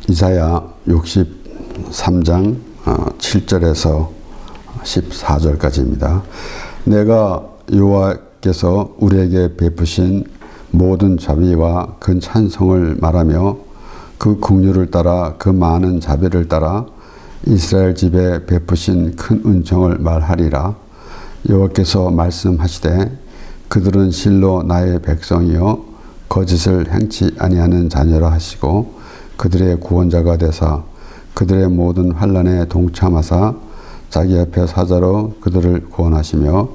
이사야 63장 7절에서 14절까지입니다. 내가 여호와께서 우리에게 베푸신 모든 자비와 그 찬송을 말하며 그 긍휼을 따라 그 많은 자비를 따라 이스라엘 집에 베푸신 큰 은총을 말하리라. 여호와께서 말씀하시되 그들은 실로 나의 백성이요 거짓을 행치 아니하는 자녀라 하시고 그들의 구원자가 되사 그들의 모든 환난에 동참하사 자기 앞에 사자로 그들을 구원하시며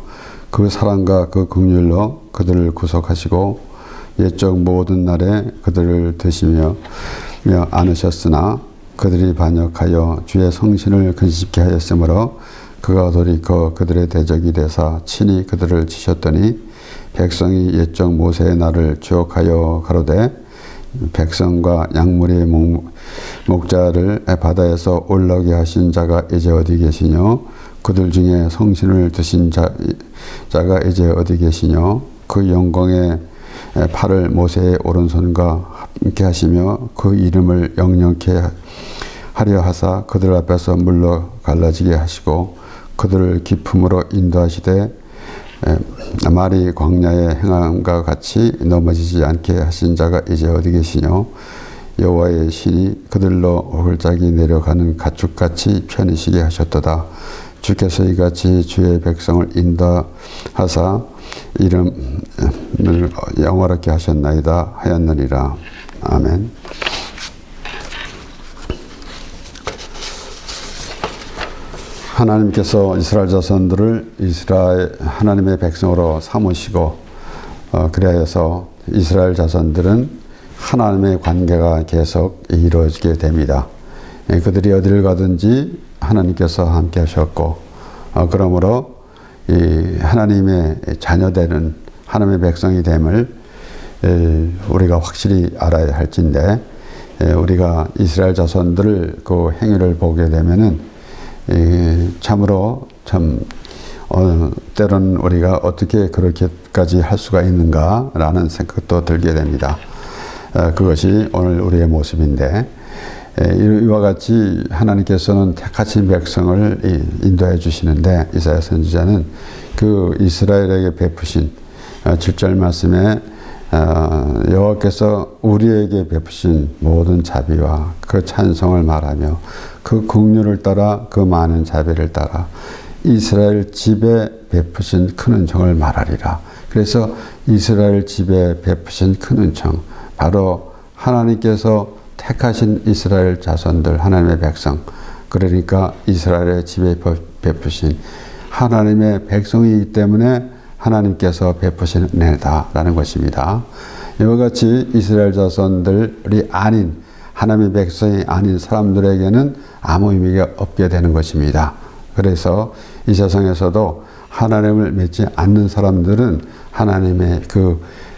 그 사랑과 그 긍휼로 그들을 구속하시고 옛적 모든 날에 그들을 드시며 안으셨으나 그들이 반역하여 주의 성신을 근심케 하였으므로 그가 돌이켜 그들의 대적이 되사 친히 그들을 치셨더니 백성이 옛적 모세의 날을 기억하여 가로되 백성과 약물의 목자를 바다에서 올라오게 하신 자가 이제 어디 계시뇨? 그들 중에 성신을 드신 자가 이제 어디 계시뇨? 그 영광의 팔을 모세의 오른손과 함께 하시며 그 이름을 영영케 하려 하사 그들 앞에서 물러 갈라지게 하시고 그들을 기품으로 인도하시되 말이 광야의 행함과 같이 넘어지지 않게 하신 자가 이제 어디 계시뇨? 여호와의 신이 그들로 오글짝이 내려가는 가축같이 편히시게 하셨도다. 주께서 이같이 주의 백성을 인도하사 이름을 영화롭게 하셨나이다 하였느니라. 아멘. 하나님께서 이스라엘 자손들을 이스라엘 하나님의 백성으로 삼으시고 그리하여서 이스라엘 자손들은 하나님의 관계가 계속 이루어지게 됩니다. 그들이 어디를 가든지 하나님께서 함께 하셨고 그러므로 이 하나님의 자녀되는 하나님의 백성이 됨을 우리가 확실히 알아야 할진데 우리가 이스라엘 자손들 그 행위를 보게 되면은 참으로 때로는 우리가 어떻게 그렇게까지 할 수가 있는가라는 생각도 들게 됩니다. 그것이 오늘 우리의 모습인데 이와 같이 하나님께서는 택하신 백성을 인도해 주시는데 이사야 선지자는 그 이스라엘에게 베푸신 7절 말씀에 여호와께서 우리에게 베푸신 모든 자비와 그 찬송을 말하며 그 긍휼을 따라 그 많은 자비를 따라 이스라엘 집에 베푸신 큰 은총을 말하리라. 그래서 이스라엘 집에 베푸신 큰 은총, 바로 하나님께서 택하신 이스라엘 자손들, 하나님의 백성, 그러니까 이스라엘의 집에 베푸신 하나님의 백성이기 때문에 하나님께서 베푸신 은혜다라는 것입니다. 이와 같이 이스라엘 자손들이 아닌 하나님의 백성이 아닌 사람들에게는 아무 의미가 없게 되는 것입니다. 그래서 이 세상에서도 하나님을 믿지 않는 사람들은 하나님의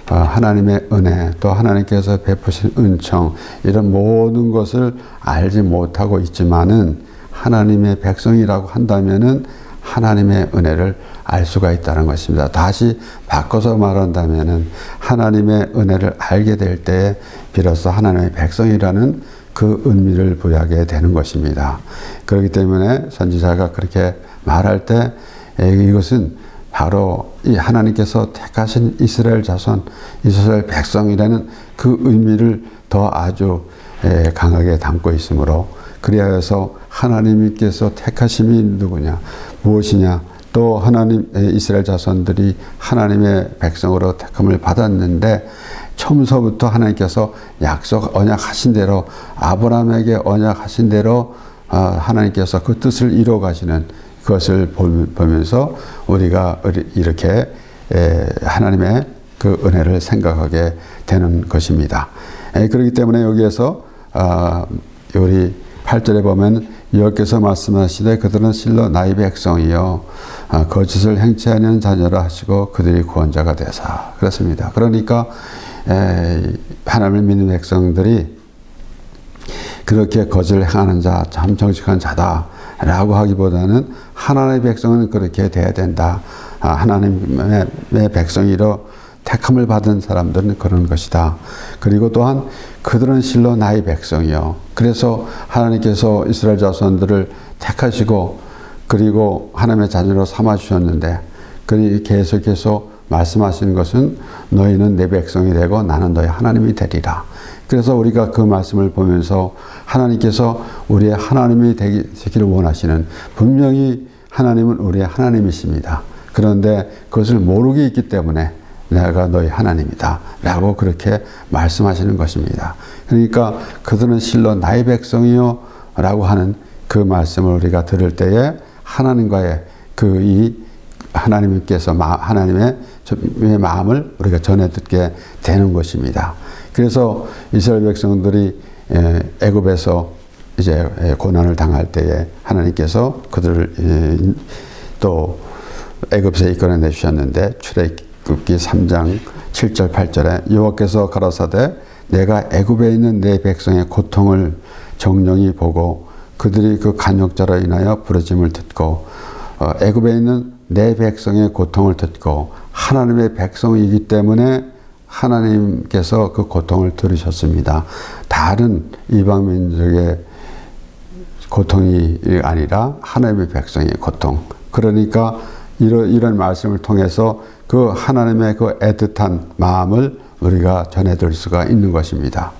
하나님의 은혜, 또 하나님께서 베푸신 은총, 이런 모든 것을 알지 못하고 있지만은 하나님의 백성이라고 한다면은 하나님의 은혜를 알 수가 있다는 것입니다. 다시 바꿔서 말한다면은 하나님의 은혜를 알게 될 때에 비로소 하나님의 백성이라는 그 의미를 부여하게 되는 것입니다. 그렇기 때문에 선지자가 그렇게 말할 때 이것은 바로 이 하나님께서 택하신 이스라엘 자손, 이스라엘 백성이라는 그 의미를 더 아주 강하게 담고 있으므로 그리하여서 하나님께서 택하심이 누구냐, 무엇이냐, 또 하나님 이스라엘 자손들이 하나님의 백성으로 택함을 받았는데 처음서부터 하나님께서 약속 언약하신 대로 아브라함에게 언약하신 대로 하나님께서 그 뜻을 이루어 가시는 그것을 보면서 우리가 이렇게 하나님의 그 은혜를 생각하게 되는 것입니다. 그렇기 때문에 여기에서 우리 8절에 보면 여호와께서 말씀하시되 그들은 실로 나의 백성이요 거짓을 행치 아니하는 자녀라 하시고 그들이 구원자가 되사. 그렇습니다. 그러니까 하나님을 믿는 백성들이 그렇게 거짓을 행하는 자, 참 정직한 자다 라고 하기보다는 하나님의 백성은 그렇게 돼야 된다. 하나님의 백성이로 택함을 받은 사람들은 그런 것이다. 그리고 또한 그들은 실로 나의 백성이요. 그래서 하나님께서 이스라엘 자손들을 택하시고 그리고 하나님의 자녀로 삼아 주셨는데 그리 계속해서 말씀하시는 것은 너희는 내 백성이 되고 나는 너희 하나님이 되리라. 그래서 우리가 그 말씀을 보면서 하나님께서 우리의 하나님이 되기를 원하시는, 분명히 하나님은 우리의 하나님이십니다. 그런데 그것을 모르고 있기 때문에 내가 너희 하나님이다 라고 그렇게 말씀하시는 것입니다. 그러니까 그들은 실로 나의 백성이요 라고 하는 그 말씀을 우리가 들을 때에 하나님과의 하나님께서 하나님의 마음을 우리가 전해 듣게 되는 것입니다. 그래서 이스라엘 백성들이 애굽에서 이제 고난을 당할 때에 하나님께서 그들을 또 애굽에서 이끌어내 주셨는데 출애굽기 3장 7절 8절에 여호와께서 가라사대 내가 애굽에 있는 내 백성의 고통을 정령히 보고 그들이 그 간역자로 인하여 부르짐을 듣고 애굽에 있는 내 백성의 고통을 듣고 하나님의 백성이기 때문에 하나님께서 그 고통을 들으셨습니다. 다른 이방 민족의 고통이 아니라 하나님의 백성의 고통. 그러니까 이런 말씀을 통해서 그 하나님의 그 애틋한 마음을 우리가 전해드릴 수가 있는 것입니다.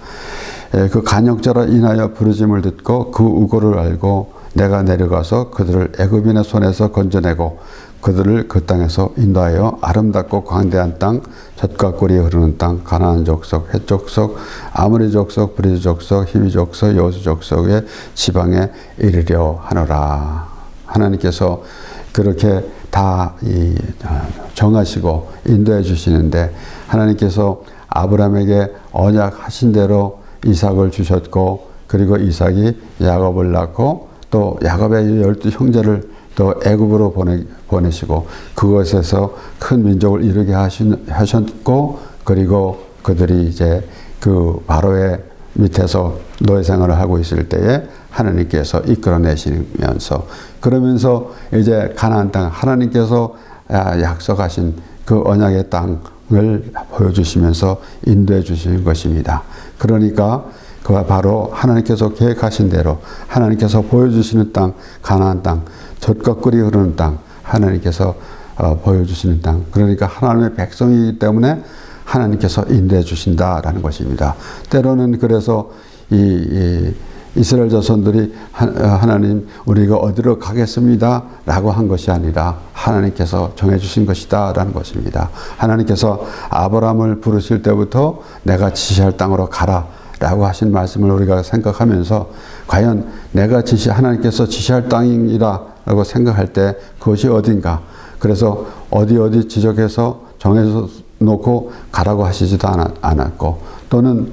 그 간역자로 인하여 부르짐을 듣고 그 우고를 알고 내가 내려가서 그들을 애굽인의 손에서 건져내고 그들을 그 땅에서 인도하여 아름답고 광대한 땅, 젖과 꿀이 흐르는 땅, 가나안 족속, 헷 족속, 아모리 족속, 브리스 족속, 히위 족속, 여호수 족속의 지방에 이르려 하노라. 하나님께서 그렇게 다 정하시고 인도해 주시는데 하나님께서 아브라함에게 언약하신 대로 이삭을 주셨고 그리고 이삭이 야곱을 낳고 또 야곱의 12 형제를 또 애굽으로 보내시고 그것에서 큰 민족을 이루게 하셨고 그리고 그들이 이제 그 바로의 밑에서 노예 생활을 하고 있을 때에 하나님께서 이끌어내시면서 그러면서 이제 가나안 땅 하나님께서 약속하신 그 언약의 땅을 보여주시면서 인도해 주시는 것입니다. 그러니까 그와 바로 하나님께서 계획하신 대로 하나님께서 보여주시는 땅, 가나안 땅, 젖과 꿀이 흐르는 땅, 하나님께서 보여주시는 땅. 그러니까 하나님의 백성이기 때문에 하나님께서 인도해 주신다라는 것입니다. 때로는 그래서 이스라엘 자손들이 하나님 우리가 어디로 가겠습니다 라고 한 것이 아니라 하나님께서 정해주신 것이다 라는 것입니다. 하나님께서 아브라함을 부르실 때부터 내가 지시할 땅으로 가라 라고 하신 말씀을 우리가 생각하면서 과연 내가 하나님께서 지시할 땅이라 라고 생각할 때 그것이 어딘가. 그래서 어디 지적해서 정해서 놓고 가라고 하시지도 않았고 또는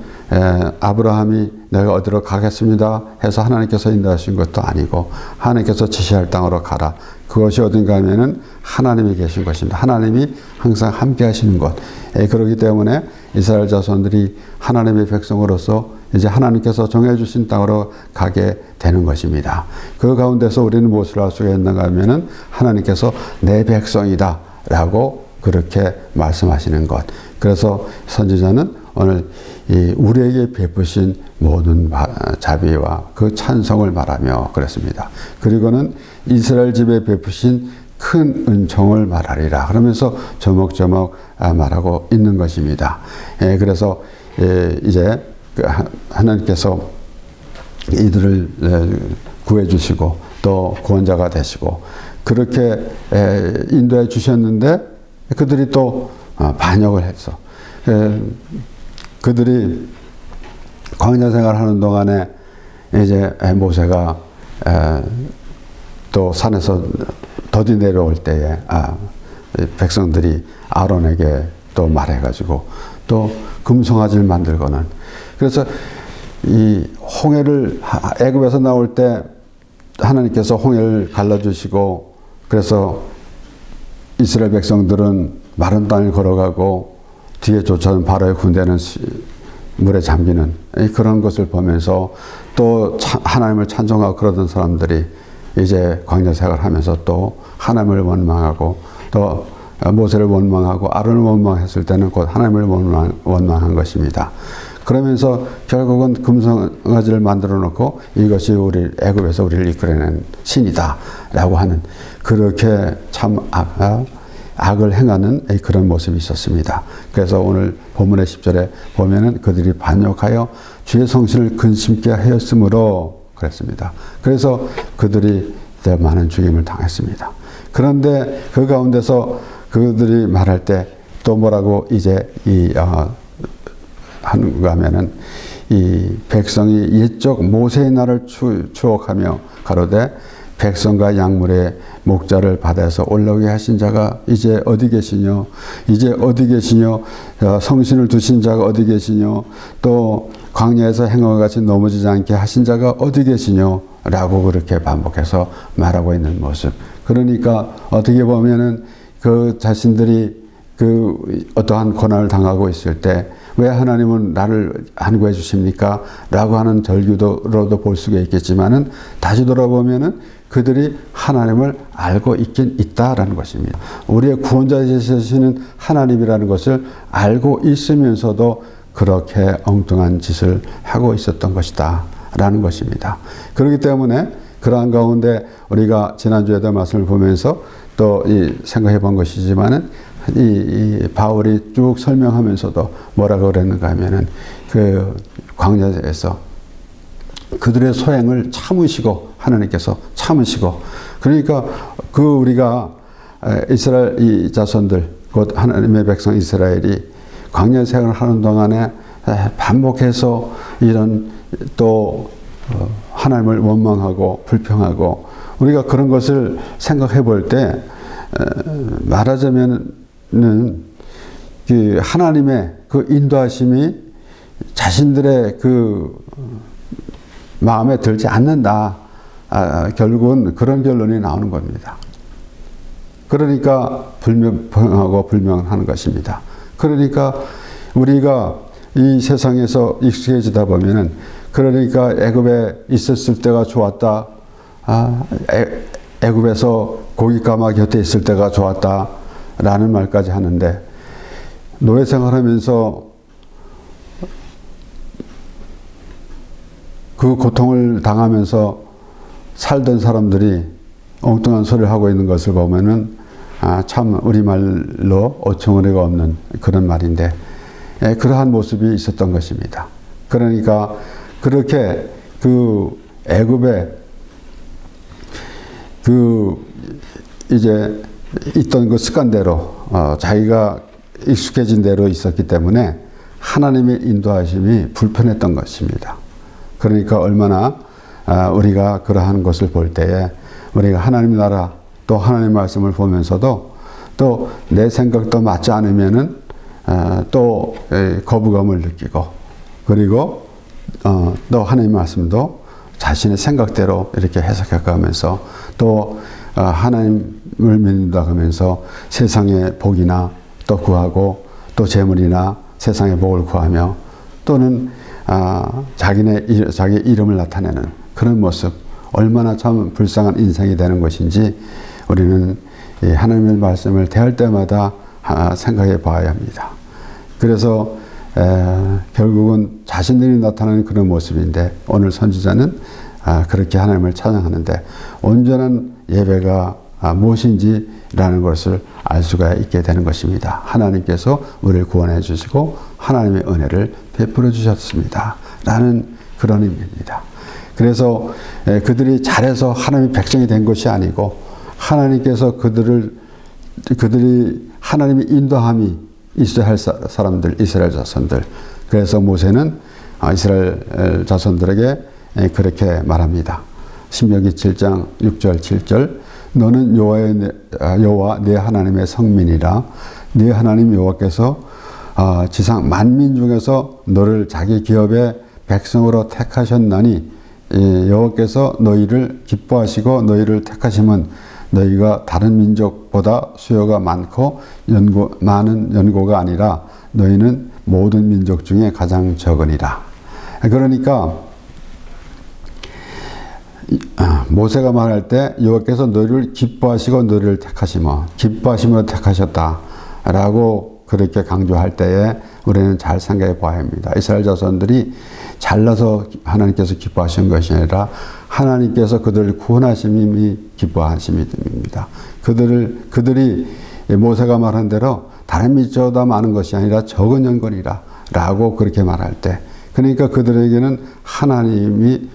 아브라함이 내가 어디로 가겠습니다 해서 하나님께서 인도하신 것도 아니고 하나님께서 지시할 땅으로 가라. 그것이 어딘가 하면은 하나님이 계신 것입니다. 하나님이 항상 함께 하시는 것. 그렇기 때문에 이스라엘 자손들이 하나님의 백성으로서 이제 하나님께서 정해주신 땅으로 가게 되는 것입니다. 그 가운데서 우리는 무엇을 할 수가 있는가 하면은 하나님께서 내 백성이다 라고 그렇게 말씀하시는 것. 그래서 선지자는 오늘 우리에게 베푸신 모든 자비와 그 찬성을 말하며 그랬습니다. 그리고는 이스라엘 집에 베푸신 큰 은총을 말하리라. 그러면서 조목조목 말하고 있는 것입니다. 그래서 이제 하나님께서 이들을 구해 주시고 또 구원자가 되시고 그렇게 인도해 주셨는데 그들이 또 반역을 했어. 그들이 광야 생활하는 동안에 이제 모세가 또 산에서 더디 내려올 때에 백성들이 아론에게 또 말해가지고 또 금송아지를 만들고는 그래서 이 홍해를 애굽에서 나올 때 하나님께서 홍해를 갈라주시고 그래서 이스라엘 백성들은 마른 땅을 걸어가고 뒤에 쫓아오는 바로의 군대는 물에 잠기는 그런 것을 보면서 또 하나님을 찬송하고 그러던 사람들이 이제 광야 생활을 하면서 또 하나님을 원망하고 또 모세를 원망하고 아론을 원망했을 때는 곧 하나님을 원망한 것입니다. 그러면서 결국은 금송아지를 만들어 놓고 이것이 우리 애굽에서 우리를 이끌어낸 신이다라고 하는 그렇게 참 악을 행하는 그런 모습이 있었습니다. 그래서 오늘 본문의 10절에 보면은 그들이 반역하여 주의 성신을 근심케 하였으므로 그랬습니다. 그래서 그들이 많은 죽임을 당했습니다. 그런데 그 가운데서 그들이 말할 때 또 뭐라고 이제 하는가 하면은 이 백성이 옛적 모세의 날을 추억하며 가로되 백성과 약물의 목자를 받아서 올라오게 하신 자가 이제 어디 계시뇨? 이제 어디 계시뇨? 성신을 두신 자가 어디 계시뇨? 또 광야에서 행어와 같이 넘어지지 않게 하신 자가 어디 계시뇨? 라고 그렇게 반복해서 말하고 있는 모습. 그러니까 어떻게 보면은 그 자신들이 그 어떠한 고난을 당하고 있을 때 왜 하나님은 나를 안 구해 주십니까? 라고 하는 절규로도 볼 수가 있겠지만은 다시 돌아보면은 그들이 하나님을 알고 있긴 있다라는 것입니다. 우리의 구원자 되시는 하나님이라는 것을 알고 있으면서도 그렇게 엉뚱한 짓을 하고 있었던 것이다 라는 것입니다. 그렇기 때문에 그러한 가운데 우리가 지난주에도 말씀을 보면서 또 생각해 본 것이지만은 이 바울이 쭉 설명하면서도 뭐라고 그랬는가 하면은 그 광야에서 그들의 소행을 참으시고 하나님께서 참으시고 그러니까 그 우리가 이스라엘 이 자손들 곧 하나님의 백성 이스라엘이 광야 생활을 하는 동안에 반복해서 이런 또 하나님을 원망하고 불평하고 우리가 그런 것을 생각해 볼 때 말하자면은 그 하나님의 그 인도하심이 자신들의 그 마음에 들지 않는다. 결국은 그런 결론이 나오는 겁니다. 그러니까 불평하고 불명하는 것입니다. 그러니까 우리가 이 세상에서 익숙해지다 보면은 그러니까 애굽에 있었을 때가 좋았다. 애굽에서 고깃가마 곁에 있을 때가 좋았다. 라는 말까지 하는데 노예 생활하면서 그 고통을 당하면서 살던 사람들이 엉뚱한 소리를 하고 있는 것을 보면은 참 우리말로 어처구니가 없는 그런 말인데 그러한 모습이 있었던 것입니다. 그러니까 그렇게 그 애굽에 그 이제 있던 그 습관대로 자기가 익숙해진 대로 있었기 때문에 하나님의 인도하심이 불편했던 것입니다. 그러니까 얼마나 우리가 그러한 것을 볼 때에 우리가 하나님 나라 또 하나님 말씀을 보면서도 또 내 생각도 맞지 않으면은 또 거부감을 느끼고 그리고 또 하나님 말씀도 자신의 생각대로 이렇게 해석해 가면서 또 하나님을 믿는다 하면서 세상의 복이나 또 구하고 또 재물이나 세상의 복을 구하며 또는 자기 이름을 나타내는 그런 모습 얼마나 참 불쌍한 인생이 되는 것인지 우리는 하나님의 말씀을 대할 때마다 생각해 봐야 합니다. 그래서 결국은 자신들이 나타나는 그런 모습인데 오늘 선지자는 그렇게 하나님을 찬양하는데 온전한 예배가 무엇인지라는 것을 알 수가 있게 되는 것입니다. 하나님께서 우리를 구원해 주시고 하나님의 은혜를 베풀어 주셨습니다. 라는 그런 의미입니다. 그래서 그들이 잘해서 하나님의 백성이 된 것이 아니고 하나님께서 그들이 하나님의 인도함이 있어야 할 사람들, 이스라엘 자손들. 그래서 모세는 이스라엘 자손들에게 그렇게 말합니다. 신명기 7장 6절 7절 너는 여호와 네 하나님의 성민이라 네 하나님 여호와께서 지상 만민 중에서 너를 자기 기업의 백성으로 택하셨나니 여호와께서 너희를 기뻐하시고 너희를 택하심은 너희가 다른 민족보다 수요가 많고 많은 연고가 아니라 너희는 모든 민족 중에 가장 적으니라. 그러니까 모세가 말할 때 여호와께서 너희를 기뻐하시고 너희를 택하시며 기뻐하심으로 택하셨다라고 그렇게 강조할 때에 우리는 잘 생각해 봐야 합니다. 이스라엘 자손들이 잘나서 하나님께서 기뻐하신 것이 아니라 하나님께서 그들을 구원하심이 기뻐하심입니다. 그들이 모세가 말한 대로 다른 밑보다 많은 것이 아니라 적은 연건이라 라고 그렇게 말할 때, 그러니까 그들에게는 하나님의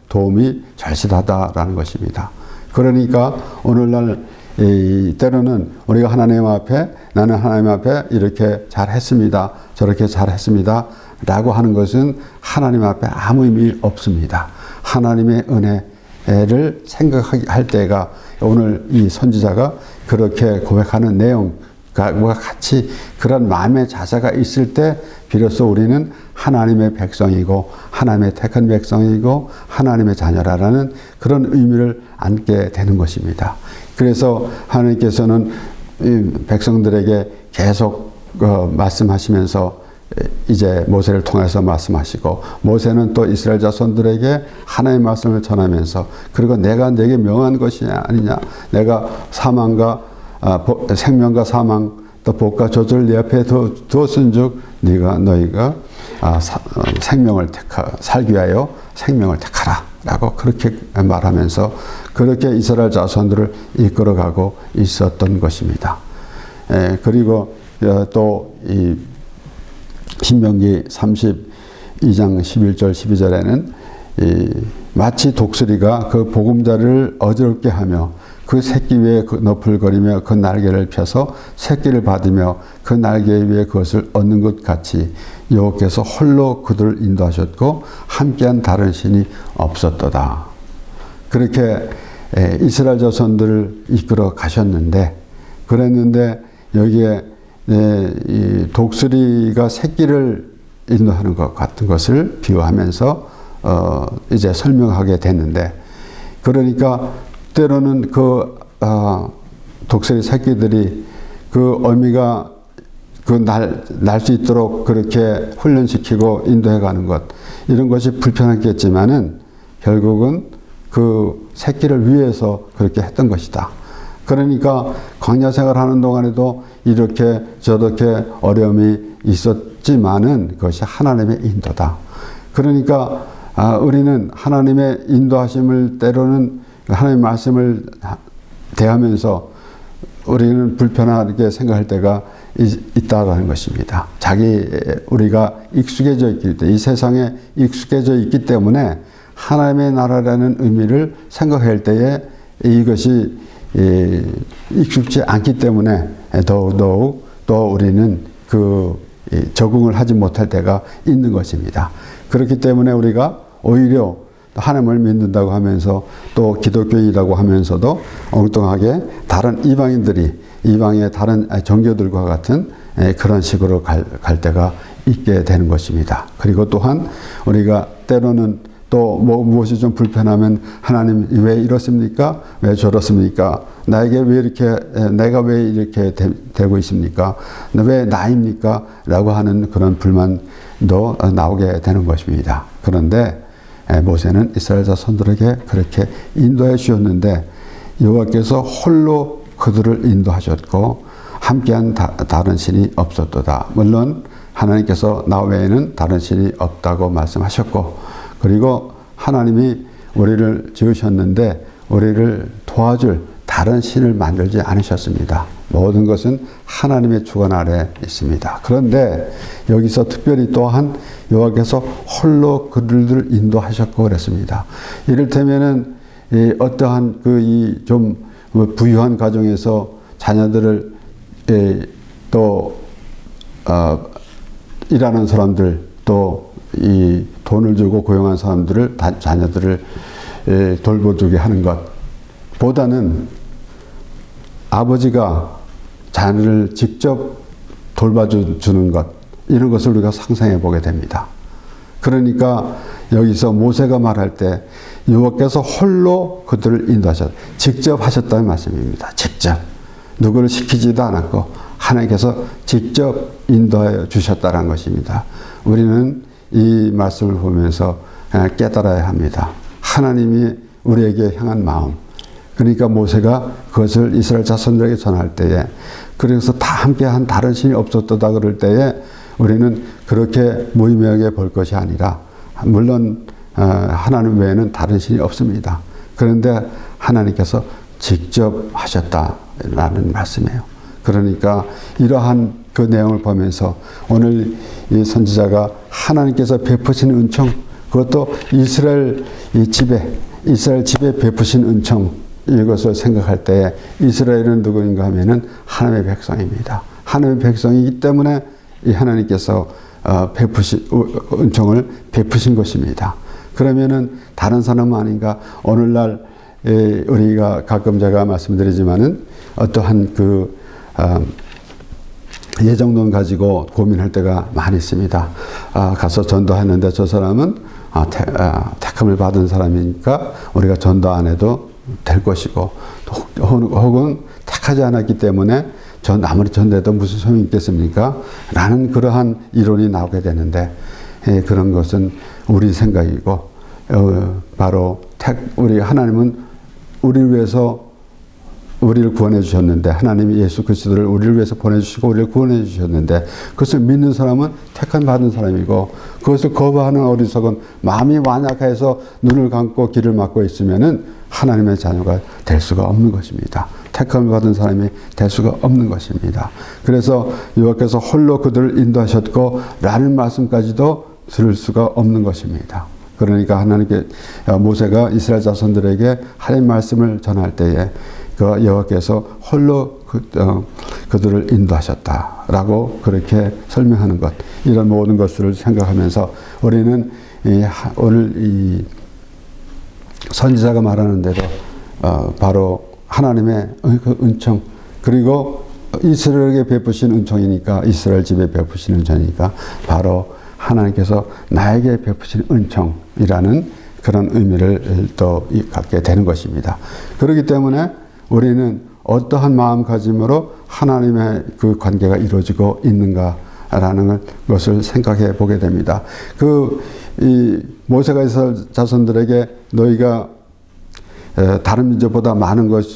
도움이 절실하다라는 것입니다. 그러니까 오늘날 때로는 우리가 하나님 앞에, 나는 하나님 앞에 이렇게 잘했습니다, 저렇게 잘했습니다 라고 하는 것은 하나님 앞에 아무 의미 없습니다. 하나님의 은혜를 생각할 때가, 오늘 이 선지자가 그렇게 고백하는 내용과 같이 그런 마음의 자세가 있을 때 비로소 우리는 하나님의 백성이고 하나님의 택한 백성이고 하나님의 자녀라는 그런 의미를 안게 되는 것입니다. 그래서 하나님께서는 백성들에게 계속 말씀하시면서 이제 모세를 통해서 말씀하시고, 모세는 또 이스라엘 자손들에게 하나님의 말씀을 전하면서, 그리고 내가 내게 명한 것이 아니냐, 내가 사망과 생명과 사망 또 복과 저주를 네 앞에 두었은즉 너희가 생명을 살기 위하여 생명을 택하라 라고 그렇게 말하면서 그렇게 이스라엘 자손들을 이끌어가고 있었던 것입니다. 그리고 또 이 신명기 32장 11절 12절에는 마치 독수리가 그 보금자리를 어지럽게 하며 그 새끼 위에 너풀거리며 그 날개를 펴서 새끼를 받으며 그 날개 위에 그것을 얻는 것 같이 여호와께서 홀로 그들을 인도하셨고 함께한 다른 신이 없었도다. 그렇게 이스라엘 자손들을 이끌어 가셨는데, 그랬는데 여기에 이 독수리가 새끼를 인도하는 것 같은 것을 비유하면서 이제 설명하게 됐는데, 그러니까 때로는 독수리 새끼들이 그 어미가 날 수 있도록 그렇게 훈련시키고 인도해 가는 것, 이런 것이 불편했겠지만은 결국은 그 새끼를 위해서 그렇게 했던 것이다. 그러니까 광야 생활하는 동안에도 이렇게 저렇게 어려움이 있었지만은 그것이 하나님의 인도다. 그러니까 우리는 하나님의 인도하심을 때로는 하나님의 말씀을 대하면서 우리는 불편하게 생각할 때가 있다라는 것입니다. 우리가 익숙해져 있기 때문에, 이 세상에 익숙해져 있기 때문에 하나님의 나라라는 의미를 생각할 때에 이것이 익숙지 않기 때문에 더욱 또 우리는 적응을 하지 못할 때가 있는 것입니다. 그렇기 때문에 우리가 오히려 하나님을 믿는다고 하면서 또 기독교인이라고 하면서도 엉뚱하게 다른 이방의 다른 종교들과 같은 그런 식으로 갈 때가 있게 되는 것입니다. 그리고 또한 우리가 때로는 또 무엇이 좀 불편하면 하나님 왜 이렇습니까? 왜 저렇습니까? 내가 왜 이렇게 되고 있습니까? 왜 나입니까? 라고 하는 그런 불만도 나오게 되는 것입니다. 그런데 모세는 이스라엘 자손들에게 그렇게 인도해 주셨는데 여호와께서 홀로 그들을 인도하셨고 함께한 다른 신이 없었도다. 물론 하나님께서 나 외에는 다른 신이 없다고 말씀하셨고, 그리고 하나님이 우리를 지으셨는데 우리를 도와줄 다른 신을 만들지 않으셨습니다. 모든 것은 하나님의 주관 아래 있습니다. 그런데 여기서 특별히 또한 여호와께서 홀로 그들을 인도하셨고 그랬습니다. 이를테면은 어떠한 좀 부유한 가정에서 자녀들을 또 일하는 사람들, 또 이 돈을 주고 고용한 사람들을 자녀들을 돌보주게 하는 것보다는 아버지가 자녀를 직접 돌봐주는 것, 이런 것을 우리가 상상해 보게 됩니다. 그러니까 여기서 모세가 말할 때 여호와께서 홀로 그들을 인도하셨다. 직접 하셨다는 말씀입니다. 직접. 누구를 시키지도 않았고 하나님께서 직접 인도하여 주셨다는 것입니다. 우리는 이 말씀을 보면서 깨달아야 합니다. 하나님이 우리에게 향한 마음. 그러니까 모세가 그것을 이스라엘 자손들에게 전할 때에, 그래서 다 함께한 다른 신이 없었다 그럴 때에 우리는 그렇게 무의미하게 볼 것이 아니라, 물론 하나님 외에는 다른 신이 없습니다. 그런데 하나님께서 직접 하셨다라는 말씀이에요. 그러니까 이러한 그 내용을 보면서 오늘 이 선지자가 하나님께서 베푸신 은총, 그것도 이스라엘 집에 베푸신 은총, 이것을 생각할 때 이스라엘은 누구인가 하면은 하나님의 백성입니다. 하나님의 백성이기 때문에 이 하나님께서 은총을 베푸신 것입니다. 그러면은 다른 사람 아닌가? 오늘날 우리가 가끔 제가 말씀드리지만은 어떠한 예정론 가지고 고민할 때가 많이 있습니다. 가서 전도하는데 저 사람은 택함을 받은 사람이니까 우리가 전도 안 해도 될 것이고, 혹은 택하지 않았기 때문에 아무리 전도해도 무슨 소용이 있겠습니까? 라는 그러한 이론이 나오게 되는데, 그런 것은 우리 생각이고, 바로 우리 하나님은 우리를 위해서 우리를 구원해 주셨는데, 하나님이 예수 그리스도를 우리를 위해서 보내주시고 우리를 구원해 주셨는데, 그것을 믿는 사람은 택함 받은 사람이고, 그것을 거부하는 어리석은 마음이 완악해서 눈을 감고 귀를 막고 있으면은 하나님의 자녀가 될 수가 없는 것입니다. 택함을 받은 사람이 될 수가 없는 것입니다. 그래서 여호와께서 홀로 그들을 인도하셨고 라는 말씀까지도 들을 수가 없는 것입니다. 그러니까 모세가 이스라엘 자손들에게 하나님 말씀을 전할 때에 그 여호와께서 홀로 그들을 인도하셨다라고 그렇게 설명하는 것, 이런 모든 것들을 생각하면서 우리는 오늘 이 선지자가 말하는 대로 바로 하나님의 그 은총, 그리고 이스라엘에게 베푸신 은총이니까, 이스라엘 집에 베푸신 은총이니까 바로 하나님께서 나에게 베푸신 은총이라는 그런 의미를 또 갖게 되는 것입니다. 그렇기 때문에 우리는 어떠한 마음가짐으로 하나님의 그 관계가 이루어지고 있는가라는 것을 생각해 보게 됩니다. 이 모세가 이스라엘 자손들에게 너희가 다른 민족보다 많은 것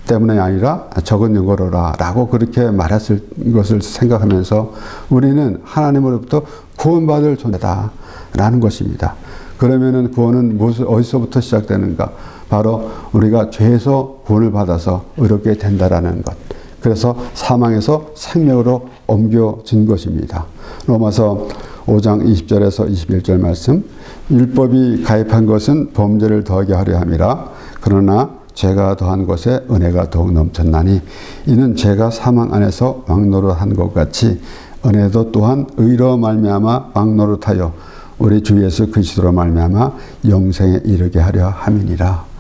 때문에 아니라 적은 영어로라 라고 그렇게 말했을 것을 생각하면서 우리는 하나님으로부터 구원받을 존재다 라는 것입니다. 그러면은 구원은 어디서부터 시작되는가? 바로 우리가 죄에서 구원을 받아서 의롭게 된다라는 것. 그래서 사망에서 생명으로 옮겨진 것입니다. 로마서 5장 20절에서 21절 말씀. 율법이 가입한 것은 범죄를 더하게 하려 함이라. 그러나 죄가 더한 것에 은혜가 더욱 넘쳤나니 이는 죄가 사망 안에서 왕노릇한 것 같이 은혜도 또한 의로 말미암아 왕노릇하여 우리 주 예수 그리스도로 말미암아 영생에 이르게 하려 함이니라.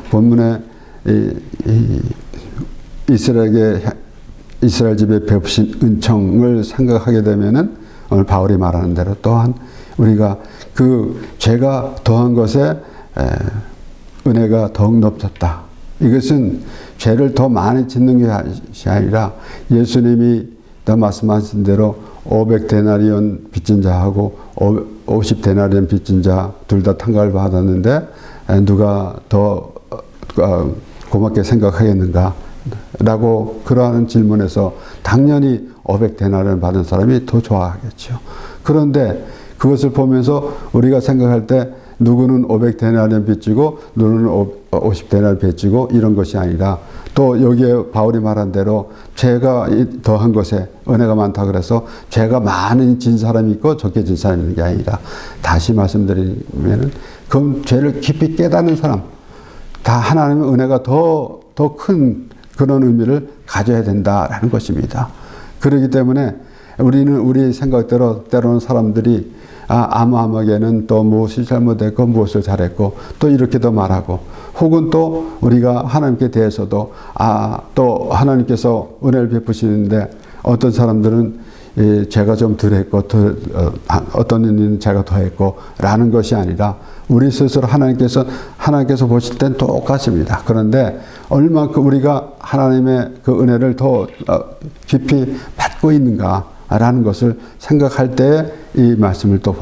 본문에 이스라엘 집에 베푸신 은총을 생각하게 되면은 오늘 바울이 말하는 대로 또한 우리가 그 죄가 더한 것에 은혜가 더욱 넘쳤다. 이것은 죄를 더 많이 짓는 것이 아니라 예수님이 더 말씀하신 대로 500데나리온 빚진 자하고 50데나리온 빚진 자 둘 다 탕감을 받았는데 누가 더 고맙게 생각하겠는가? 라고 그러한 질문에서 당연히 500데나리온 받은 사람이 더 좋아하겠죠. 그런데 그것을 보면서 우리가 생각할 때 누구는 500데나리온 빚지고 누구는 50데나리온 빚지고 이런 것이 아니라 또 여기에 바울이 말한 대로 죄가 더한 것에 은혜가 많다 그래서 죄가 많은 진 사람이 있고 적게 진 사람이 있는 게 아니라 다시 말씀드리면은 그 죄를 깊이 깨닫는 사람 다 하나님의 은혜가 더 큰 그런 의미를 가져야 된다라는 것입니다. 그렇기 때문에 우리는 우리 생각대로 때로는 사람들이 아무에게는 또 무엇이 잘못했고 무엇을 잘했고 또 이렇게도 말하고 혹은 또 우리가 하나님께 대해서도 또 하나님께서 은혜를 베푸시는데 어떤 사람들은 제가 좀 덜 했고 어떤 이는 제가 더 했고 라는 것이 아니라 우리 스스로 하나님께서 보실 땐 똑같습니다. 그런데 얼마큼 우리가 하나님의 그 은혜를 더 깊이 받고 있는가, 라는 것을 생각할 때 이 말씀을 또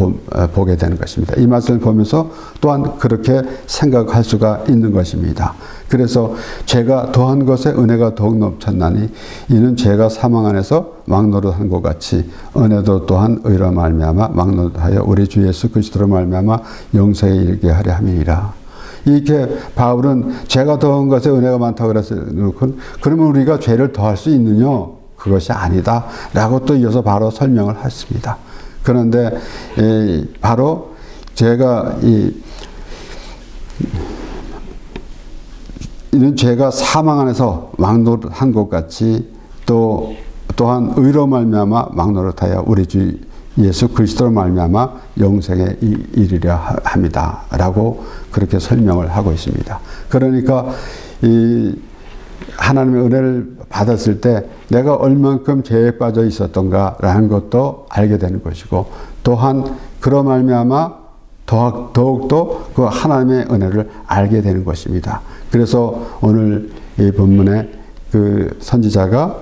보게 되는 것입니다. 이 말씀을 보면서 또한 그렇게 생각할 수가 있는 것입니다. 그래서 죄가 더한 것에 은혜가 더욱 넘쳤나니 이는 죄가 사망 안에서 막노릇한 것 같이 은혜도 또한 의로 말미암아 막노릇하여 우리 주 예수 그리스도로 말미암아 영생에 이르게 하려 함이니라. 이렇게 바울은 죄가 더한 것에 은혜가 많다고 그랬어요. 그러면 우리가 죄를 더할 수 있느냐? 그것이 아니다 라고 또 이어서 바로 설명을 했습니다. 그런데 바로 제가 이는 죄가 사망 안에서 막노릇한 것 같이 또한 의로 말미암아 막노릇하여 우리 주 예수 그리스도로 말미암아 영생에 이르려 합니다 라고 그렇게 설명을 하고 있습니다. 그러니까 이 하나님의 은혜를 받았을 때 내가 얼만큼 죄에 빠져 있었던가라는 것도 알게 되는 것이고, 또한 그로 말미암아 더욱더 그 하나님의 은혜를 알게 되는 것입니다. 그래서 오늘 이 본문에 그 선지자가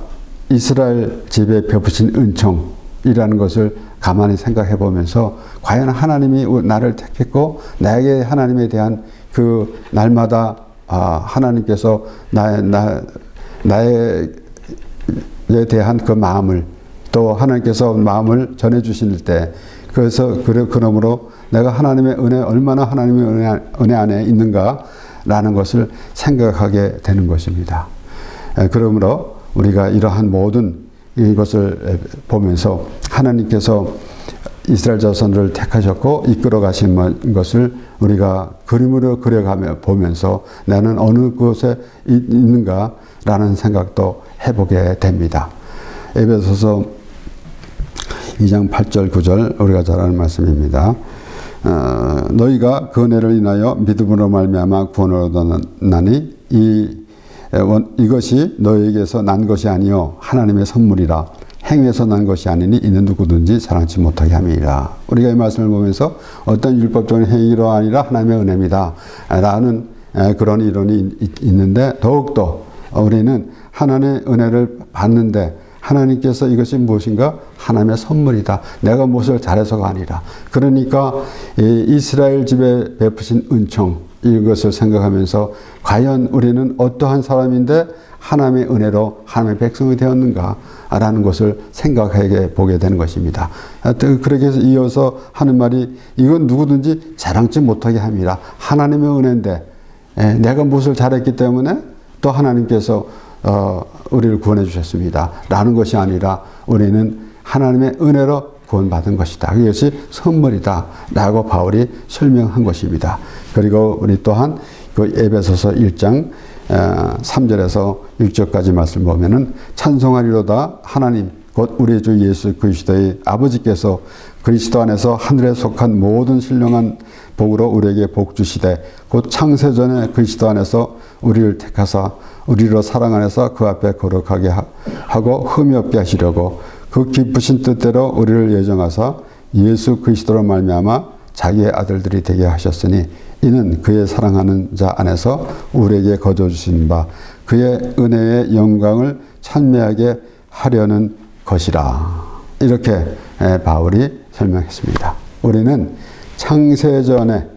이스라엘 집에 베푸신 은총이라는 것을 가만히 생각해 보면서 과연 하나님이 나를 택했고 나에게 하나님에 대한 그 날마다 하나님께서 나에 대한 그 마음을 또 하나님께서 마음을 전해 주실 때 그래서 그러므로 내가 하나님의 은혜 얼마나 하나님의 은혜 안에 있는가라는 것을 생각하게 되는 것입니다. 그러므로 우리가 이러한 모든 이것을 보면서 하나님께서 이스라엘 자손들을 택하셨고 이끌어 가신 것을 우리가 그림으로 그려가며 보면서 나는 어느 곳에 있는가라는 생각도 해보게 됩니다. 에베소서 2장 8절 9절 우리가 잘 아는 말씀입니다. 너희가 그 은혜를 인하여 믿음으로 말미암아 구원을 얻었나니 이것이 너희에게서 난 것이 아니요 하나님의 선물이라. 행위에서 난 것이 아니니 이는 누구든지 자랑치 못하게 함이니라. 우리가 이 말씀을 보면서 어떤 율법적인 행위로 아니라 하나님의 은혜입니다 라는 그런 이론이 있는데, 더욱더 우리는 하나님의 은혜를 받는데 하나님께서 이것이 무엇인가? 하나님의 선물이다. 내가 무엇을 잘해서가 아니라. 그러니까 이스라엘 집에 베푸신 은총, 이것을 생각하면서 과연 우리는 어떠한 사람인데 하나님의 은혜로 하나님의 백성이 되었는가 라는 것을 생각하게 보게 되는 것입니다. 그렇게 해서 이어서 하는 말이 이건 누구든지 자랑치 못하게 함이라. 하나님의 은혜인데 내가 무엇을 잘했기 때문에 또 하나님께서 우리를 구원해 주셨습니다 라는 것이 아니라 우리는 하나님의 은혜로 구원받은 것이다. 그것이 선물이다 라고 바울이 설명한 것입니다. 그리고 우리 또한 그 에베소서 1장 3절에서 6절까지 말씀 보면은 찬송하리로다 하나님 곧 우리 주 예수 그리스도의 아버지께서 그리스도 안에서 하늘에 속한 모든 신령한 복으로 우리에게 복 주시되 곧 창세전에 그리스도 안에서 우리를 택하사 우리로 사랑 안에서 그 앞에 거룩하게 하고 흠이 없게 하시려고 그 기쁘신 뜻대로 우리를 예정하사 예수 그리스도로 말미암아 자기의 아들들이 되게 하셨으니 이는 그의 사랑하는 자 안에서 우리에게 거저 주신 바 그의 은혜의 영광을 찬미하게 하려는 것이라. 이렇게 바울이 설명했습니다. 우리는 창세전에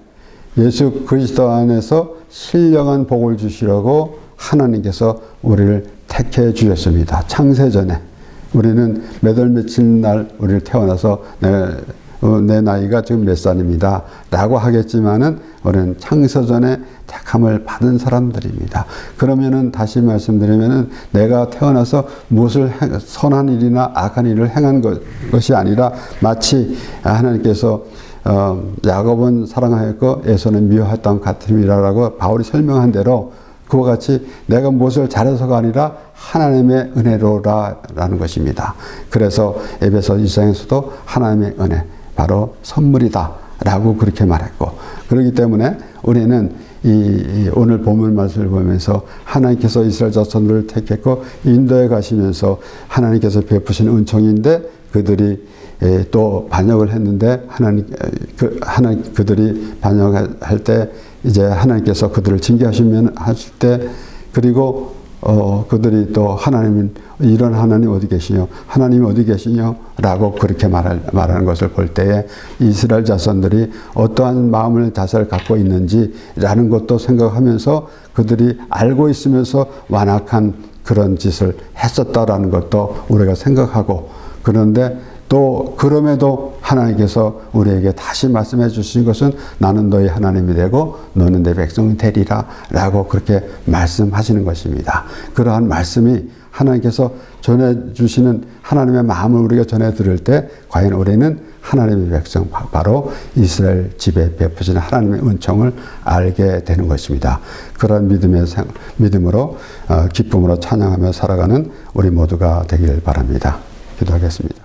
예수 그리스도 안에서 신령한 복을 주시려고 하나님께서 우리를 택해 주셨습니다. 창세전에 우리는 몇 월 며칠 날 우리를 태어나서 내 나이가 지금 몇 살입니다 라고 하겠지만은 우리는 창세전에 택함을 받은 사람들입니다. 그러면은 다시 말씀드리면은 내가 태어나서 무엇을 선한 일이나 악한 일을 행한 것이 아니라 마치 하나님께서 야곱은 사랑하였고 에서는 미워했던 같음이라고 바울이 설명한 대로 그와 같이 내가 무엇을 잘해서가 아니라 하나님의 은혜로라는 것입니다. 그래서 에베소 1장에서도 하나님의 은혜 바로 선물이다 라고 그렇게 말했고, 그렇기 때문에 우리는 이 오늘 본문 말씀을 보면서 하나님께서 이스라엘 자손들을 택했고 인도에 가시면서 하나님께서 베푸신 은총인데 그들이 또 반역을 했는데 그들이 반역할 때 이제 하나님께서 그들을 징계하시면 하실 때, 그리고 그들이 또 하나님은 이런 하나님 어디 계시냐, 하나님이 어디 계시냐 라고 그렇게 말하는 것을 볼 때에 이스라엘 자손들이 어떠한 마음을 자세를 갖고 있는지라는 것도 생각하면서 그들이 알고 있으면서 완악한 그런 짓을 했었다라는 것도 우리가 생각하고, 그런데 또 그럼에도 하나님께서 우리에게 다시 말씀해 주신 것은 나는 너희 하나님이 되고 너는 내 백성이 되리라 라고 그렇게 말씀하시는 것입니다. 그러한 말씀이 하나님께서 전해주시는 하나님의 마음을 우리가 전해 들을 때 과연 우리는 하나님의 백성, 바로 이스라엘 집에 베푸시는 하나님의 은총을 알게 되는 것입니다. 그런 믿음으로 기쁨으로 찬양하며 살아가는 우리 모두가 되길 바랍니다. 기도하겠습니다.